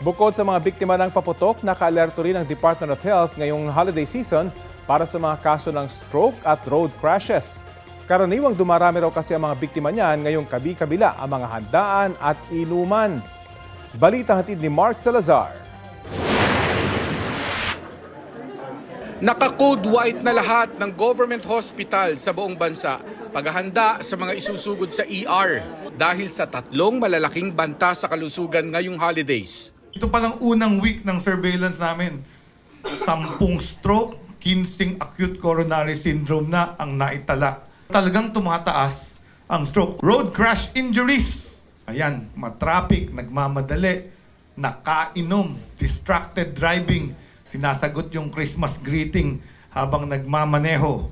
Bukod sa mga biktima ng paputok, naka-alerto rin ang Department of Health ngayong holiday season para sa mga kaso ng stroke at road crashes. Karaniwang dumarami raw kasi ang mga biktima niyan ngayong kabi-kabila ang mga handaan at inuman. Balita hatid ni Mark Salazar. Naka-code white na lahat ng government hospital sa buong bansa paghahanda sa mga isusugod sa ER dahil sa tatlong malalaking banta sa kalusugan ngayong holidays. Ito palang unang week ng surveillance namin. 10 stroke, 15 acute coronary syndrome na ang naitala. Talagang tumataas ang stroke. Road crash injuries. Ayan, matraffic, nagmamadali, nakainom, distracted driving, sinasagot yung Christmas greeting habang nagmamaneho.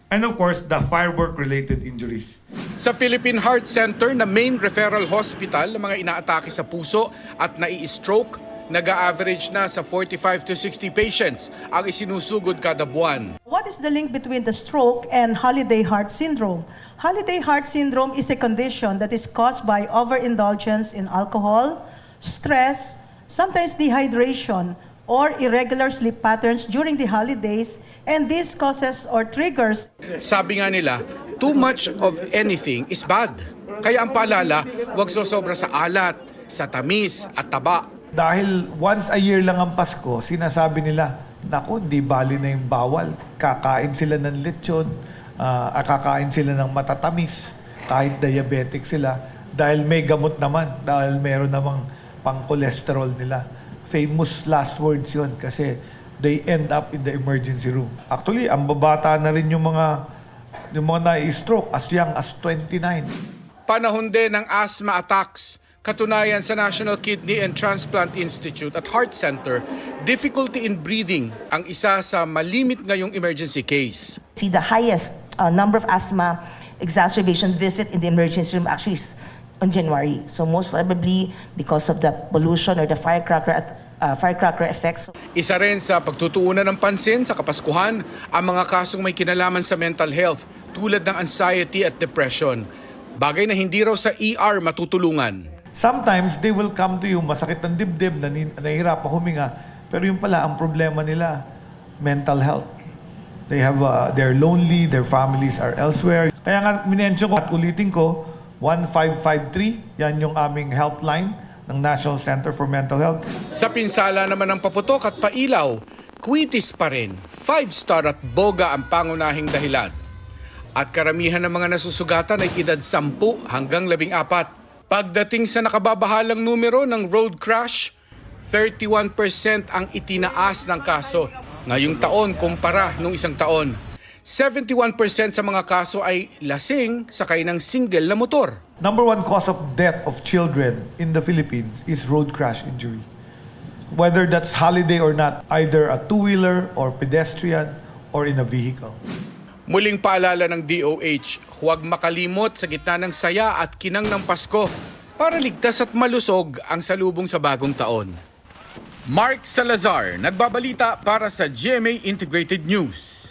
And of course, the firework-related injuries. Sa Philippine Heart Center na main referral hospital ng mga inaatake sa puso at nai-stroke, nag-a-average na sa 45 to 60 patients ang isinusugod kada buwan. What is the link between the stroke and holiday heart syndrome? Holiday heart syndrome is a condition that is caused by overindulgence in alcohol, stress, sometimes dehydration, or irregular sleep patterns during the holidays, and this causes or triggers. Sabi nga nila, too much of anything is bad. Kaya ang paalala, huwag sosobra sa alat, sa tamis at taba. Dahil once a year lang ang Pasko, sinasabi nila, naku, di bali na yung bawal. Kakain sila ng lechon, kakain sila ng matatamis, kahit diabetic sila. Dahil may gamot naman, dahil meron namang pang-cholesterol nila. Famous last words yun kasi they end up in the emergency room. Actually, ang babata na rin yung mga na-stroke as young as 29. Panahon din ng asthma attacks. Katunayan sa National Kidney and Transplant Institute at Heart Center, difficulty in breathing ang isa sa malimit ngayong emergency case. See the highest number of asthma exacerbation visit in the emergency room actually is on January. So most probably because of the pollution or the firecracker effects. Isa rin sa pagtutuunan ng pansin sa Kapaskuhan ang mga kasong may kinalaman sa mental health tulad ng anxiety at depression. Bagay na hindi raw sa ER matutulungan. Sometimes they will come to you, masakit ng dibdib, nahihirapan huminga, pero yung pala ang problema nila, mental health. They're lonely, their families are elsewhere. Kaya nga minention ko at ulitin ko, 1553, yan yung aming helpline ng National Center for Mental Health. Sa pinsala naman ng paputok at pailaw, kwitis pa rin, 5-star at boga ang pangunahing dahilan. At karamihan ng mga nasusugatan ay edad 10 hanggang 14. Pagdating sa nakababahalang numero ng road crash, 31% ang itinaas ng kaso ngayong taon kumpara nung isang taon. 71% sa mga kaso ay lasing sakay ng single na motor. Number one cause of death of children in the Philippines is road crash injury. Whether that's holiday or not, either a two-wheeler or pedestrian or in a vehicle. Muling paalala ng DOH, huwag makalimot sa gitna ng saya at kinang ng Pasko para ligtas at malusog ang salubong sa bagong taon. Mark Salazar, nagbabalita para sa GMA Integrated News.